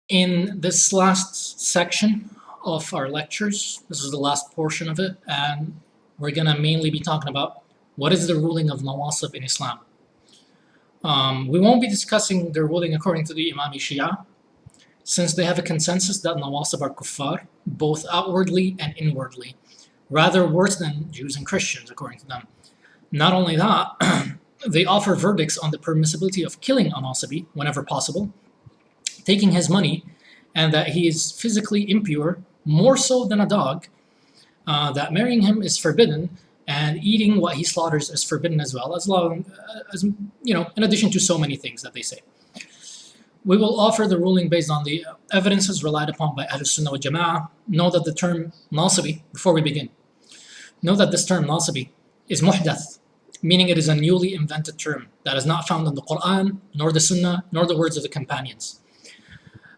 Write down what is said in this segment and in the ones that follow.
In this last section of our lectures, this is the last portion of it, and we're going to mainly be talking about what is the ruling of Nawasib in Islam. We won't be discussing their ruling according to the Imami Shia, since they have a consensus that Nawasib are kuffar, both outwardly and inwardly, rather worse than Jews and Christians, according to them. Not only that, they offer verdicts on the permissibility of killing a Nasibi whenever possible, taking his money, and that he is physically impure, more so than a dog, that marrying him is forbidden, and eating what he slaughters is forbidden as well, as long as, in addition to so many things that they say. We will offer the ruling based on the evidences relied upon by Ahlus Sunnah wal Jama'ah. Know that the term Nasibi, before we begin, know that this term Nasibi is muhdath, meaning it is a newly invented term that is not found in the Quran, nor the Sunnah, nor the words of the companions.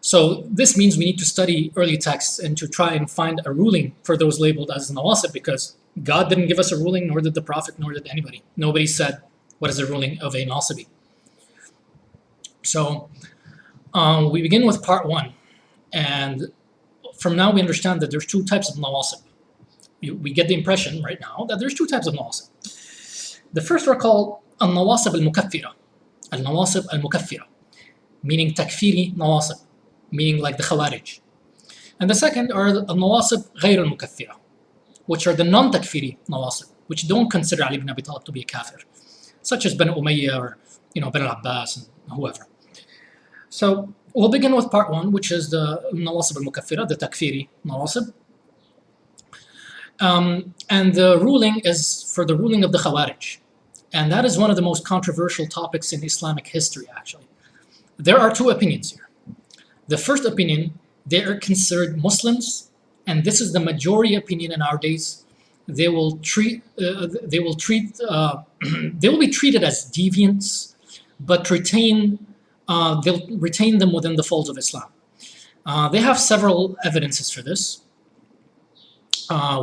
So this means we need to study early texts and to try and find a ruling for those labeled as Nawasib, because God didn't give us a ruling, nor did the Prophet, nor did anybody. Nobody said, what is the ruling of a Nasibi? So we begin with part one. And from now we understand that there's two types of Nawasib. We get the impression right now that there's two types of Nawasib. The first are called al-Nawasib al-Mukaffira. Al-Nawasib al-Mukaffira, meaning takfiri Nawasib, meaning like the Khawarij. And the second are al-Nawasib ghayr al-Mukaffira, which are the non-takfiri Nawasib, which don't consider Ali ibn Abi Talib to be a kafir, such as Banu Umayyah or Banu al-Abbas and whoever. So we'll begin with part one, which is the Nawasib al-Mukaffira, the takfiri Nawasib. And the ruling is for the ruling of the Khawarij. And that is one of the most controversial topics in Islamic history, actually. There are two opinions here. The first opinion, they are considered Muslims, and this is the majority opinion in our days. They will be treated as deviants, but they'll retain them within the folds of Islam. They have several evidences for this.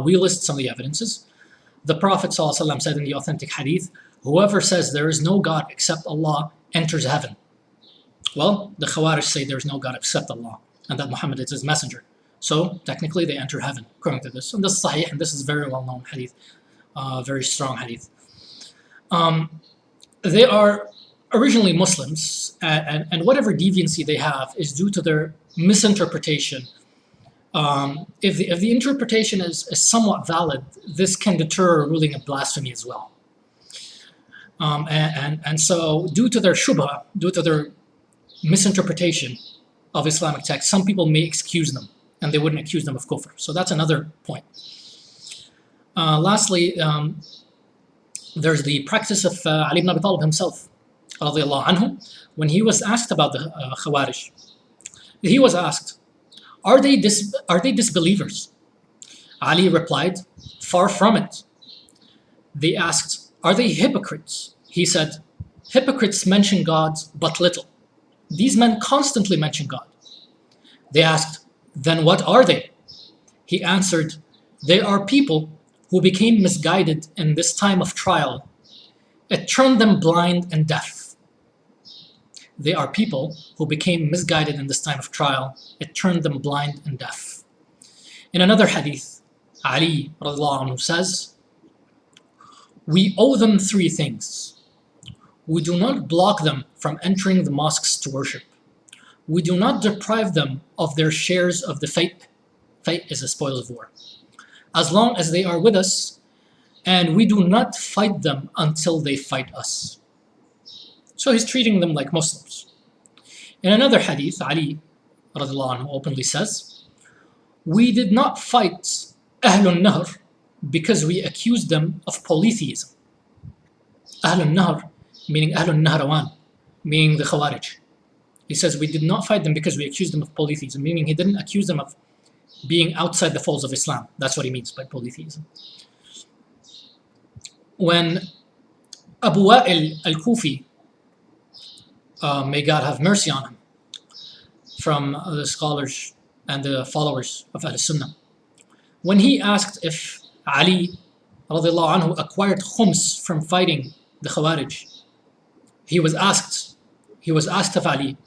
We list some of the evidences. The Prophet ﷺ said in the authentic hadith, whoever says there is no God except Allah enters heaven. Well, the Khawarij say there is no God except Allah, and that Muhammad is his messenger. So technically they enter heaven, according to this. And this is sahih, and this is very well-known hadith, very strong hadith. They are originally Muslims, and whatever deviancy they have is due to their misinterpretation. If the interpretation is somewhat valid, this can deter a ruling of blasphemy as well. And so due to their shubha, due to their misinterpretation of Islamic text, some people may excuse them, and they wouldn't accuse them of kufr. So that's another point. Lastly, there's the practice of Ali ibn Abi Talib himself, radiallahu anhu, when he was asked about the Khawarij. He was asked, are they disbelievers? Ali replied, far from it. They asked, are they hypocrites? He said, hypocrites mention God but little. These men constantly mention God. They asked, then what are they? He answered, they are people who became misguided in this time of trial. It turned them blind and deaf. They are people who became misguided in this time of trial. It turned them blind and deaf. In another hadith, Ali radiallahu anhu says, we owe them three things. We do not block them from entering the mosques to worship. We do not deprive them of their shares of the fate. Fate is the spoils of war. As long as they are with us, and we do not fight them until they fight us. So he's treating them like Muslims. In another hadith, Ali radiallahu anhu openly says, we did not fight Ahlul Nahr because we accused them of polytheism. Ahlul Nahr, meaning Ahlul Nahrawan, meaning the Khawarij. He says we did not fight them because we accused them of polytheism, meaning he didn't accuse them of being outside the folds of Islam. That's what he means by polytheism. When Abu Wa'il al-Kufi, may God have mercy on him, from the scholars and the followers of Ahl-Sunnah, when he asked if Ali radiallahu anhu acquired khums from fighting the Khawarij, he was asked of Ali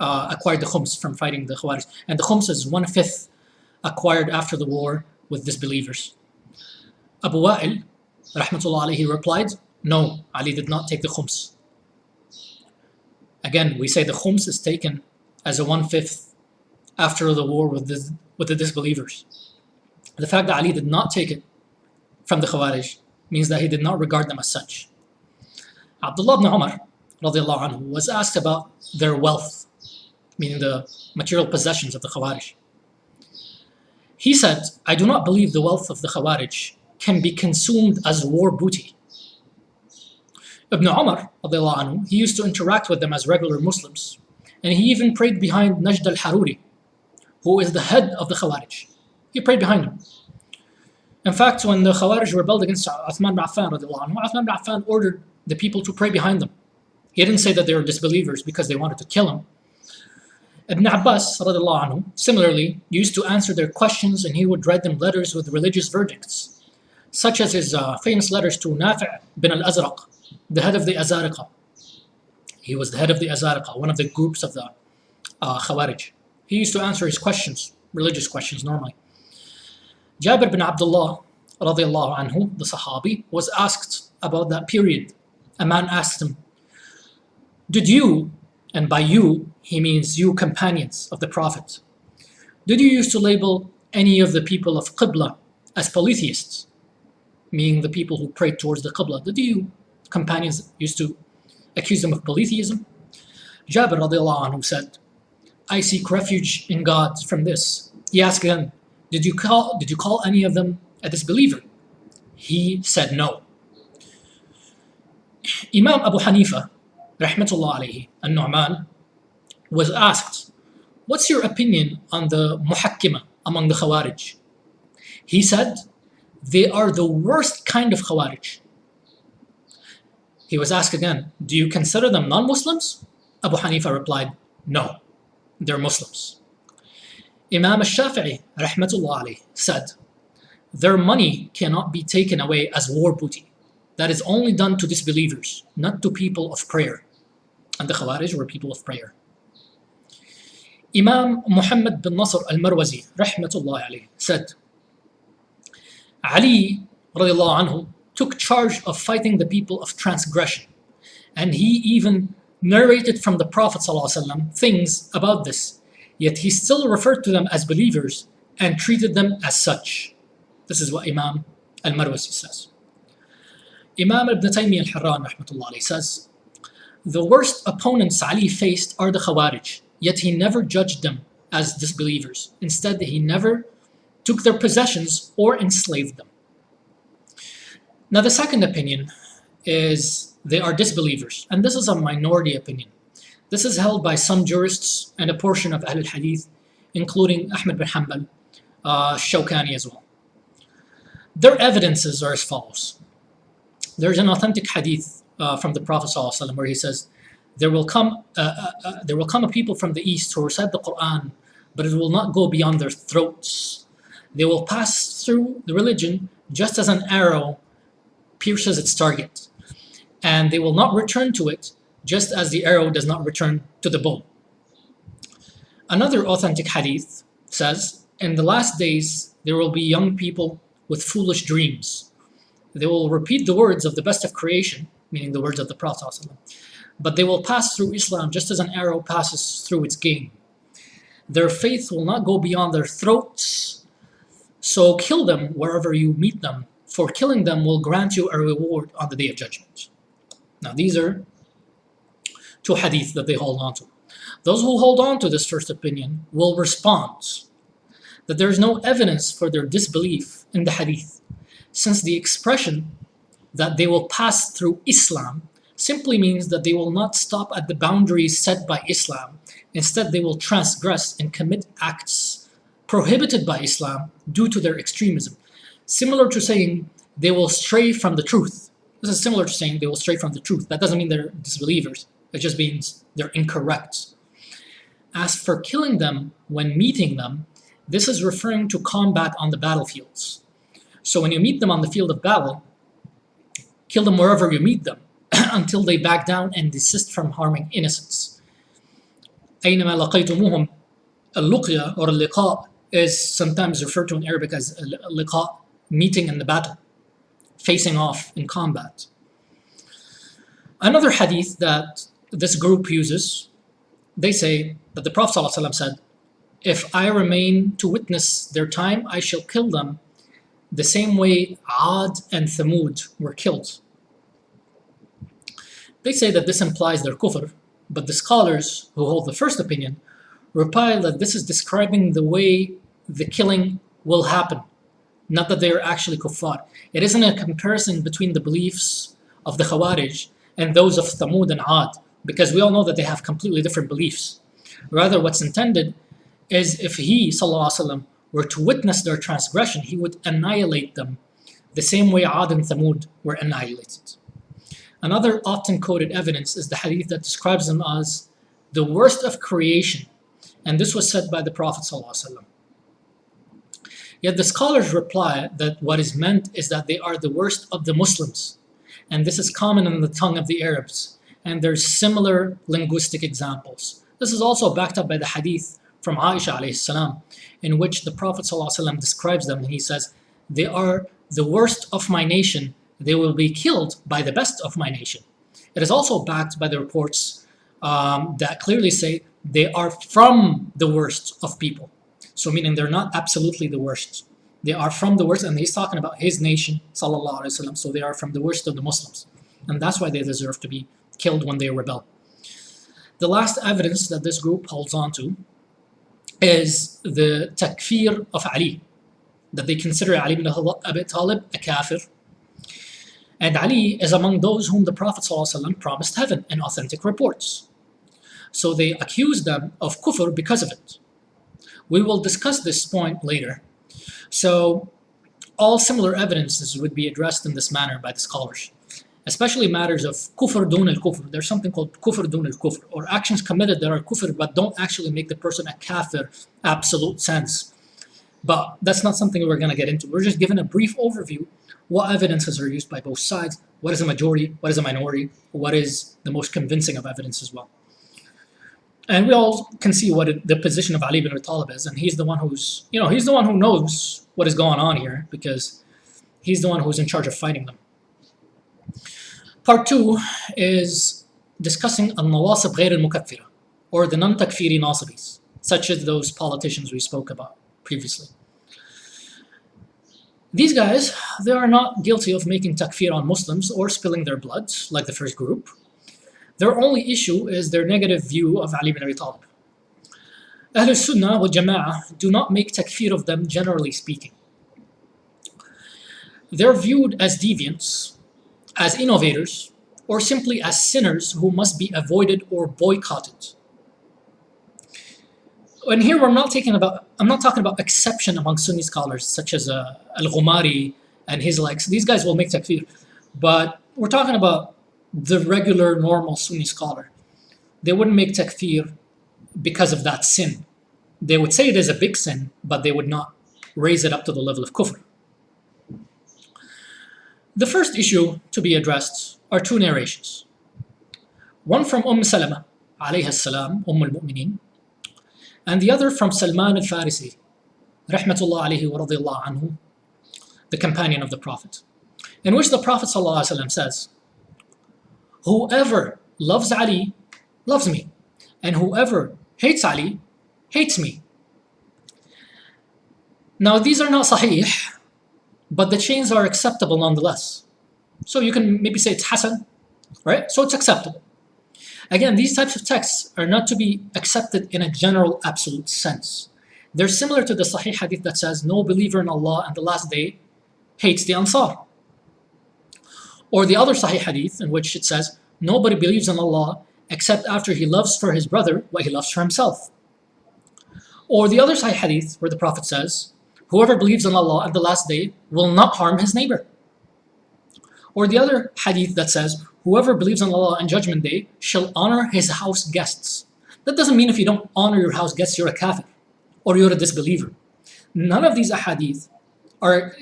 acquired the khums from fighting the Khawarij. And the khums is 1/5 acquired after the war with disbelievers. Abu Wa'il, rahmatullah alayhi, replied, no, Ali did not take the khums. Again, we say the khums is taken as a 1/5 after the war with the disbelievers. The fact that Ali did not take it from the Khawarij means that he did not regard them as such. Abdullah ibn Umar radiallahu anhu was asked about their wealth, meaning the material possessions of the Khawarij. He said, I do not believe the wealth of the Khawarij can be consumed as war booty. Ibn Umar radiallahu anhu, he used to interact with them as regular Muslims, and he even prayed behind Najd al-Haruri, who is the head of the Khawarij. He prayed behind him. In fact, when the Khawarij rebelled against Uthman ibn Affan radiallahu anhu, Uthman ibn Affan ordered the people to pray behind them. He didn't say that they were disbelievers because they wanted to kill him. Ibn Abbas radiallahu anhu, similarly, used to answer their questions, and he would write them letters with religious verdicts, such as his famous letters to Nafi' bin al-Azraq, the head of the Azariqa. He was the head of the Azariqa, one of the groups of the Khawarij. He used to answer his questions, religious questions normally. Jabir bin Abdullah radiallahu anhu, the Sahabi, was asked about that period. A man asked him, did you, and by you, he means you companions of the Prophet, did you used to label any of the people of Qibla as polytheists, meaning the people who prayed towards the Qibla? Did you companions used to accuse them of polytheism? Jabir radiallahu anhu said, I seek refuge in God from this. He asked again, did you call any of them a disbeliever? He said no. Imam Abu Hanifa, rahmatullah alayhi, al-Nu'man, was asked, what's your opinion on the muhakkima among the Khawarij? He said, they are the worst kind of Khawarij. He was asked again, do you consider them non-Muslims? Abu Hanifa replied, no, they're Muslims. Imam al-Shafi'i, rahmatullah alayhi, said, their money cannot be taken away as war booty. That is only done to disbelievers, not to people of prayer. And the Khawarij were people of prayer. Imam Muhammad bin Nasr al-Marwazi, rahmatullah alayhi, said, Ali radiallahu anhu took charge of fighting the people of transgression, and he even narrated from the Prophet ﷺ things about this, yet he still referred to them as believers and treated them as such. This is what Imam al-Marwazi says. Imam ibn Taymiyyah al-Harran rahmatullah alayhi says, the worst opponents Ali faced are the Khawarij, yet he never judged them as disbelievers. Instead, he never took their possessions or enslaved them. Now the second opinion is they are disbelievers, and this is a minority opinion. This is held by some jurists and a portion of Ahl al-Hadith, including Ahmad bin Hanbal, Shawkani as well. Their evidences are as follows. There's an authentic hadith from the Prophet ﷺ where he says, there will come a people from the east who recite the Quran, but it will not go beyond their throats. They will pass through the religion just as an arrow pierces its target, and they will not return to it just as the arrow does not return to the bow. Another authentic hadith says, in the last days there will be young people with foolish dreams. They will repeat the words of the best of creation, meaning the words of the Prophet ﷺ, but they will pass through Islam just as an arrow passes through its game. Their faith will not go beyond their throats, so kill them wherever you meet them, for killing them will grant you a reward on the Day of Judgment. Now these are two hadith that they hold on to. Those who hold on to this first opinion will respond that there is no evidence for their disbelief in the hadith, since the expression that they will pass through Islam simply means that they will not stop at the boundaries set by Islam. Instead, they will transgress and commit acts prohibited by Islam due to their extremism. Similar to saying they will stray from the truth. This is similar to saying they will stray from the truth. That doesn't mean they're disbelievers. It just means they're incorrect. As for killing them when meeting them, this is referring to combat on the battlefields. So when you meet them on the field of battle, kill them wherever you meet them until they back down and desist from harming innocents. أينما لقيتموهم. اللقيا or اللقاء is sometimes referred to in Arabic as liqa, meeting in the battle, facing off in combat. Another hadith that this group uses, they say that the Prophet ﷺ said, if I remain to witness their time, I shall kill them the same way Ad and Thamud were killed. They say that this implies their kufr, but the scholars who hold the first opinion reply that this is describing the way the killing will happen, not that they are actually kuffar. It isn't a comparison between the beliefs of the Khawarij and those of Thamud and Ad, because we all know that they have completely different beliefs. Rather, what's intended is if he, sallallahu alaihi wasallam, were to witness their transgression, he would annihilate them the same way Ad and Thamud were annihilated. Another often quoted evidence is the hadith that describes them as the worst of creation, and this was said by the Prophet ﷺ. Yet the scholars reply that what is meant is that they are the worst of the Muslims, and this is common in the tongue of the Arabs, and there's similar linguistic examples. This is also backed up by the hadith from Aisha alayhi salam, in which the Prophet ﷺ describes them, and he says, they are the worst of my nation, they will be killed by the best of my nation. It is also backed by the reports that clearly say they are from the worst of people. So meaning they're not absolutely the worst. They are from the worst, and he's talking about his nation, sallallahu alaihi wasallam. So they are from the worst of the Muslims. And that's why they deserve to be killed when they rebel. The last evidence that this group holds on to is the takfir of Ali, that they consider Ali ibn Abi Talib a kafir. And Ali is among those whom the Prophet ﷺ promised heaven in authentic reports. So they accuse them of kufr because of it. We will discuss this point later. So all similar evidences would be addressed in this manner by the scholars, especially matters of kufr dun al-kufr. There's something called kufr dun al-kufr, or actions committed that are kufr but don't actually make the person a kafir, absolute sense. But that's not something we're going to get into. We're just giving a brief overview. What evidences are used by both sides? What is a majority? What is a minority? What is the most convincing of evidence as well? And we all can see what the position of Ali ibn Abi Talib is, and he's the one who's, he's the one who knows what is going on here, because he's the one who's in charge of fighting them. Part 2 is discussing al-Nawasib غير المكفرة, or the non-takfiri Nasibis, such as those politicians we spoke about previously. These guys, they are not guilty of making takfir on Muslims or spilling their blood, like the first group. Their only issue is their negative view of Ali ibn Abi Talib. Ahl al-Sunnah wal Jama'ah do not make takfir of them, generally speaking. They're viewed as deviants, as innovators, or simply as sinners who must be avoided or boycotted. And here I'm not talking about exception among Sunni scholars, such as Al-Ghumari and his likes. These guys will make takfir. But we're talking about the regular, normal Sunni scholar. They wouldn't make takfir because of that sin. They would say it is a big sin, but they would not raise it up to the level of kufr. The first issue to be addressed are two narrations. One from Salama, alayha salam, al-Mu'mineen, and the other from Salman al-Farisi, rahmatullah alayhi wa radiyallahu anhu, the companion of the Prophet, in which the Prophet sallallahu alaihi wasallam says, whoever loves Ali loves me, and whoever hates Ali hates me. Now these are not sahih, but the chains are acceptable nonetheless. So you can maybe say it's hasan, right? So it's acceptable. Again, these types of texts are not to be accepted in a general absolute sense. They're similar to the sahih hadith that says no believer in Allah and the last day hates the Ansar. Or the other sahih hadith in which it says nobody believes in Allah except after he loves for his brother what he loves for himself. Or the other sahih hadith where the Prophet says whoever believes in Allah and the last day will not harm his neighbor. Or the other hadith that says whoever believes in Allah and Judgment Day shall honor his house guests. That doesn't mean if you don't honor your house guests you're a kafir or you're a disbeliever. None of these hadith are,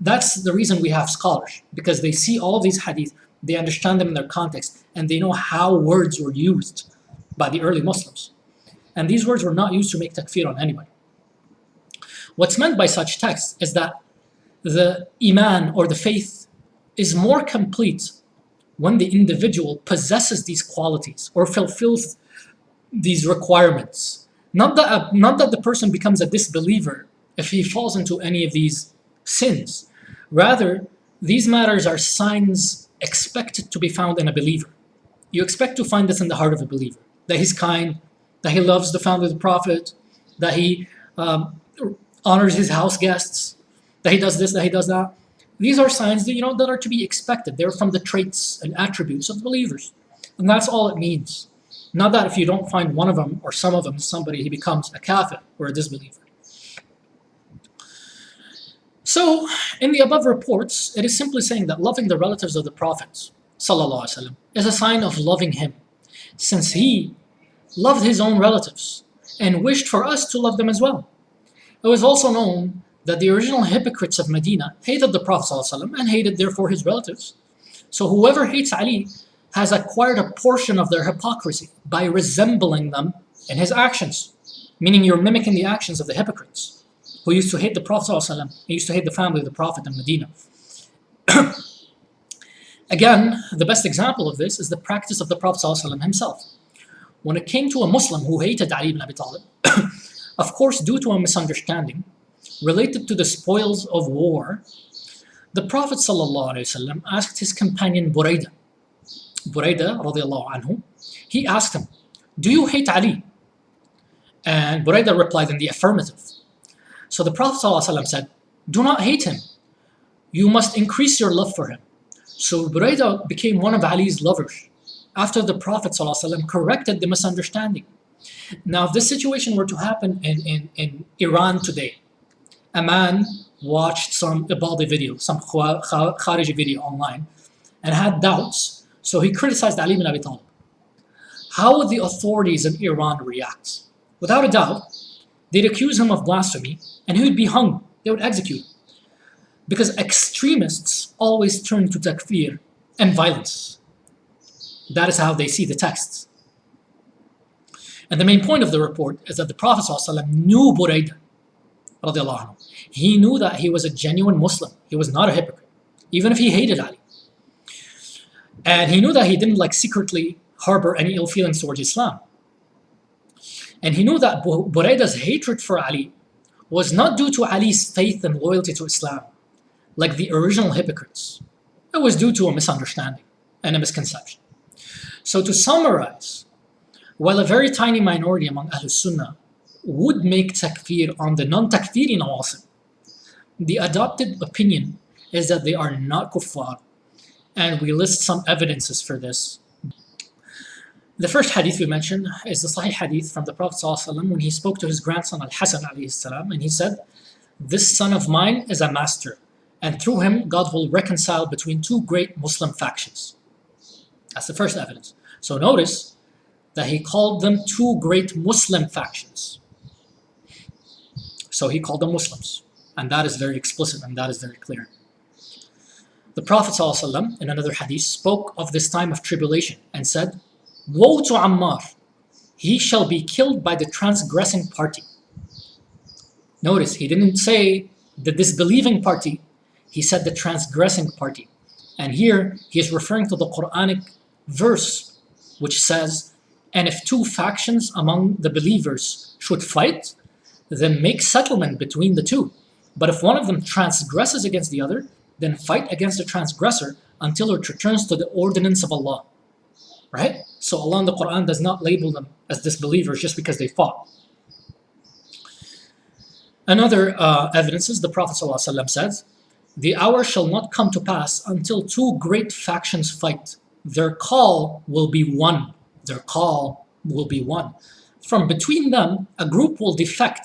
that's the reason we have scholars, because they see all these hadith, they understand them in their context, and they know how words were used by the early Muslims. And these words were not used to make takfir on anybody. What's meant by such texts is that the iman or the faith is more complete when the individual possesses these qualities or fulfills these requirements. Not that the person becomes a disbeliever if he falls into any of these sins. Rather, these matters are signs expected to be found in a believer. You expect to find this in the heart of a believer, that he's kind, that he loves the family of the Prophet, that he honors his house guests, that he does this, that he does that. These are signs that, that are to be expected. They're from the traits and attributes of the believers. And that's all it means. Not that if you don't find one of them or some of them in somebody, he becomes a kafir or a disbeliever. So, in the above reports, it is simply saying that loving the relatives of the Prophet ﷺ is a sign of loving him, since he loved his own relatives and wished for us to love them as well. It was also known that the original hypocrites of Medina hated the Prophet ﷺ and hated therefore his relatives. So whoever hates Ali has acquired a portion of their hypocrisy by resembling them in his actions, meaning you're mimicking the actions of the hypocrites who used to hate the Prophet ﷺ and used to hate the family of the Prophet in Medina. Again, the best example of this is the practice of the Prophet ﷺ himself. When it came to a Muslim who hated Ali ibn Abi Talib, of course due to a misunderstanding related to the spoils of war, the Prophet ﷺ asked his companion Buraidah radiallahu anhu, he asked him, "Do you hate Ali?" And Buraidah replied in the affirmative. So the Prophet ﷺ said, "Do not hate him. You must increase your love for him." So Buraidah became one of Ali's lovers after the Prophet ﷺ corrected the misunderstanding. Now, if this situation were to happen in Iran today, a man watched some Ibadi video, some Khariji video online, and had doubts, so he criticized Ali ibn Abi Talib. How would the authorities in Iran react? Without a doubt, they'd accuse him of blasphemy, and he would be hung. They would execute him. Because extremists always turn to takfir and violence. That is how they see the texts. And the main point of the report is that the Prophet ﷺ knew Buraidah radiallahu anhu. He knew that he was a genuine Muslim. He was not a hypocrite, even if he hated Ali. And he knew that he didn't secretly harbor any ill feelings towards Islam. And he knew that Buraidah's hatred for Ali was not due to Ali's faith and loyalty to Islam, like the original hypocrites. It was due to a misunderstanding and a misconception. So to summarize, while a very tiny minority among Ahlul Sunnah would make takfir on the non-takfiri Nawasib, the adopted opinion is that they are not kuffar, and we list some evidences for this. The first hadith we mentioned is the Sahih hadith from the Prophet ﷺ when he spoke to his grandson Al-Hasan alayhi salam, and he said, "This son of mine is a master, and through him God will reconcile between two great Muslim factions." That's the first evidence. So notice that he called them two great Muslim factions. So he called them Muslims, and that is very explicit and that is very clear. The Prophet ﷺ in another hadith spoke of this time of tribulation and said, "Woe to Ammar, he shall be killed by the transgressing party." Notice, he didn't say the disbelieving party, he said the transgressing party. And here, he is referring to the Quranic verse, which says, "And if two factions among the believers should fight, then make settlement between the two. But if one of them transgresses against the other, then fight against the transgressor until it returns to the ordinance of Allah." Right? So Allah in the Quran does not label them as disbelievers just because they fought. Another evidence is the Prophet ﷺ says, "The hour shall not come to pass until two great factions fight. Their call will be one." Their call will be one. "From between them, a group will defect,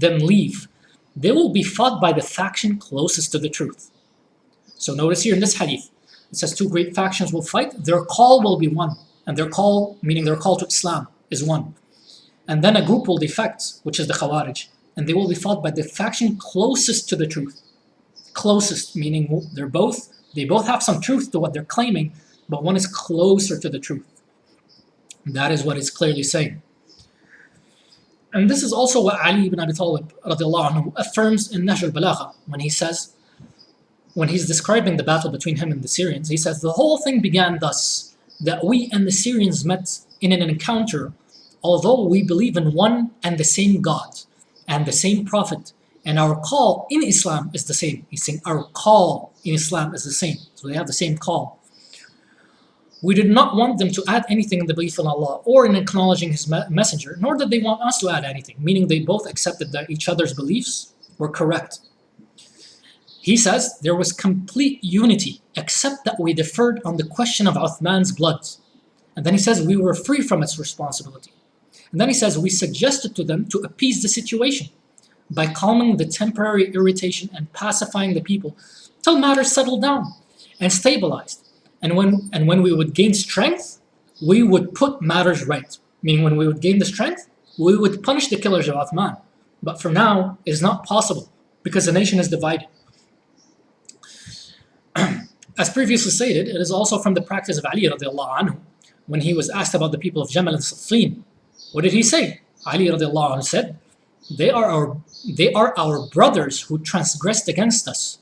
then leave. They will be fought by the faction closest to the truth." So notice here in this hadith, it says two great factions will fight. Their call will be one. And their call, meaning their call to Islam, is one. And then a group will defect, which is the Khawarij. And they will be fought by the faction closest to the truth. Closest, meaning they both have some truth to what they're claiming, but one is closer to the truth. That is what it's clearly saying. And this is also what Ali ibn Abi Talib radiallahu anhu affirms in Nahr al-Balagha when he says, when he's describing the battle between him and the Syrians, he says, the whole thing began thus, that we and the Syrians met in an encounter, although we believe in one and the same God and the same Prophet, and our call in Islam is the same. He's saying our call in Islam is the same. So they have the same call. We did not want them to add anything in the belief in Allah or in acknowledging His messenger, nor did they want us to add anything, meaning they both accepted that each other's beliefs were correct. He says there was complete unity, except that we differed on the question of Uthman's blood. And then he says we were free from its responsibility. And then he says we suggested to them to appease the situation by calming the temporary irritation and pacifying the people till matters settled down and stabilized. And when we would gain strength, we would put matters right. Meaning when we would gain the strength, we would punish the killers of Uthman. But for now, it is not possible because the nation is divided. As previously stated, it is also from the practice of Ali radiallahu anhu when he was asked about the people of Jamal and Siffin. What did he say? Ali radiallahu anhu said, They are our brothers who transgressed against us.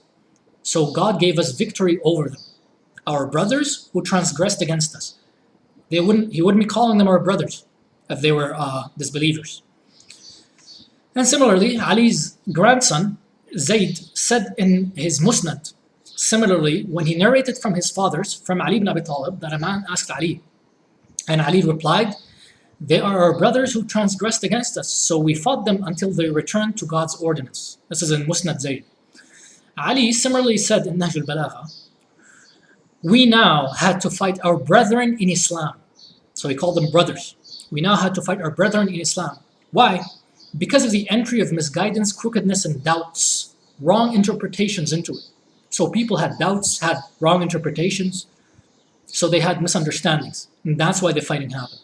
So God gave us victory over them. Our brothers who transgressed against us. He wouldn't be calling them our brothers if they were disbelievers. And similarly, Ali's grandson, Zayd, said in his Musnad, similarly, when he narrated from his fathers, from Ali ibn Abi Talib, that a man asked Ali. And Ali replied, They are our brothers who transgressed against us, so we fought them until they returned to God's ordinance. This is in Musnad Zayd. Ali similarly said in Nahr al-Balagha, we now had to fight our brethren in Islam. So he called them brothers. We now had to fight our brethren in Islam. Why? Because of the entry of misguidance, crookedness, and doubts, wrong interpretations into it. So people had doubts, had wrong interpretations, so they had misunderstandings. And that's why the fighting happened.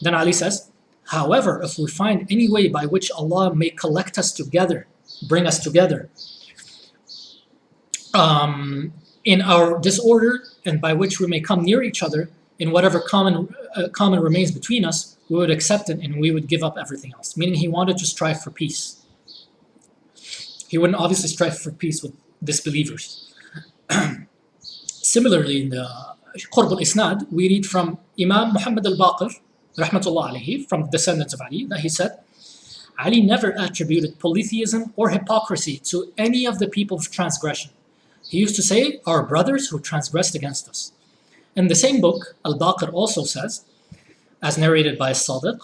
Then Ali says, however, if we find any way by which Allah may collect us together, bring us together in our disorder, and by which we may come near each other in whatever common remains between us, we would accept it and we would give up everything else. Meaning he wanted to strive for peace. He wouldn't obviously strive for peace with disbelievers. Similarly, in the Qurb al-Isnad, we read from Imam Muhammad al-Baqir, rahmatullah alayhi, from the descendants of Ali, that he said, Ali never attributed polytheism or hypocrisy to any of the people of transgression. He used to say, our brothers who transgressed against us. In the same book, Al-Baqir also says, as narrated by Sadiq,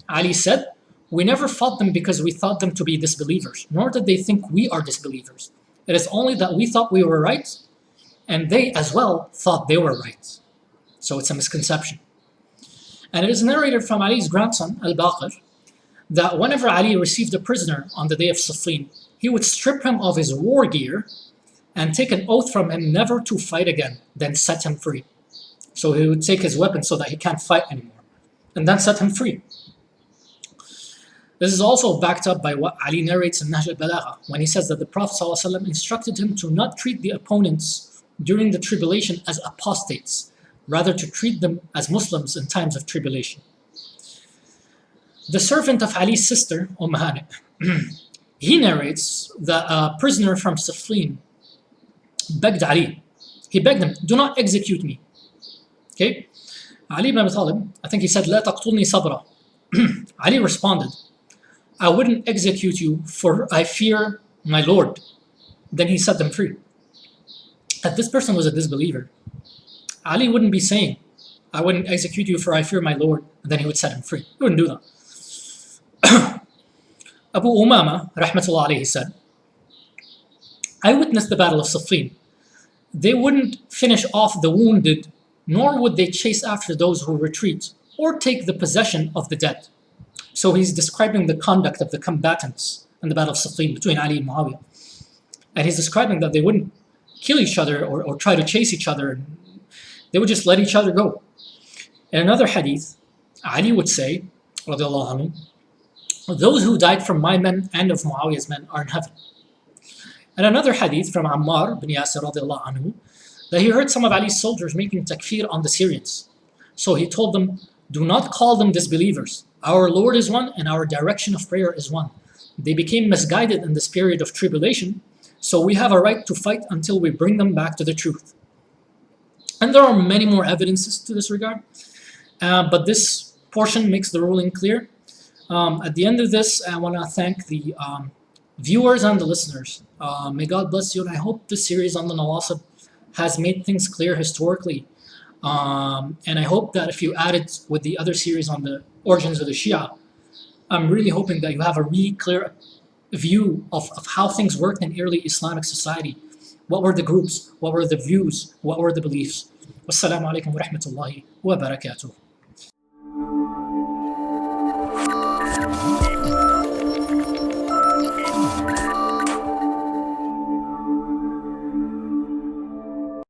Ali said, we never fought them because we thought them to be disbelievers, nor did they think we are disbelievers. It is only that we thought we were right, and they as well thought they were right. So it's a misconception. And it is narrated from Ali's grandson, Al-Baqir, that whenever Ali received a prisoner on the day of Siffin, he would strip him of his war gear and take an oath from him never to fight again, then set him free. So he would take his weapon so that he can't fight anymore, and then set him free. This is also backed up by what Ali narrates in Nahr al-Balagha, when he says that the Prophet ﷺ instructed him to not treat the opponents during the tribulation as apostates, rather to treat them as Muslims in times of tribulation. The servant of Ali's sister, Hani, he narrates that a prisoner from Siffin begged Ali. He begged him, do not execute me. Okay? Ali ibn Abi Talib, I think he said, لا تقتلني صبرا. Ali responded, I wouldn't execute you for I fear my Lord. Then he set them free. If this person was a disbeliever, Ali wouldn't be saying, I wouldn't execute you for I fear my Lord, and then he would set him free. He wouldn't do that. Abu Umama, rahmatullah alayhi, said, I witnessed the battle of Siffin. They wouldn't finish off the wounded, nor would they chase after those who retreat, or take the possession of the dead. So he's describing the conduct of the combatants in the battle of Siffin between Ali and Muawiyah. And he's describing that they wouldn't kill each other or try to chase each other. They would just let each other go. In another hadith, Ali would say, radiallahu anhu, those who died from my men and of Muawiyah's men are in heaven. And another hadith from Ammar bin Yasir radiallahu anhu, that he heard some of Ali's soldiers making takfir on the Syrians. So he told them, do not call them disbelievers. Our Lord is one, and our direction of prayer is one. They became misguided in this period of tribulation, so we have a right to fight until we bring them back to the truth. And there are many more evidences to this regard, but this portion makes the ruling clear. At the end of this, I want to thank the viewers and the listeners. May God bless you, and I hope this series on the Nawasib has made things clear historically. And I hope that if you add it with the other series on the origins of the Shia, I'm really hoping that you have a really clear view of how things worked in early Islamic society. What were the groups? What were the views? What were the beliefs? Wassalamu alaikum wa rahmatullahi wa barakatuh.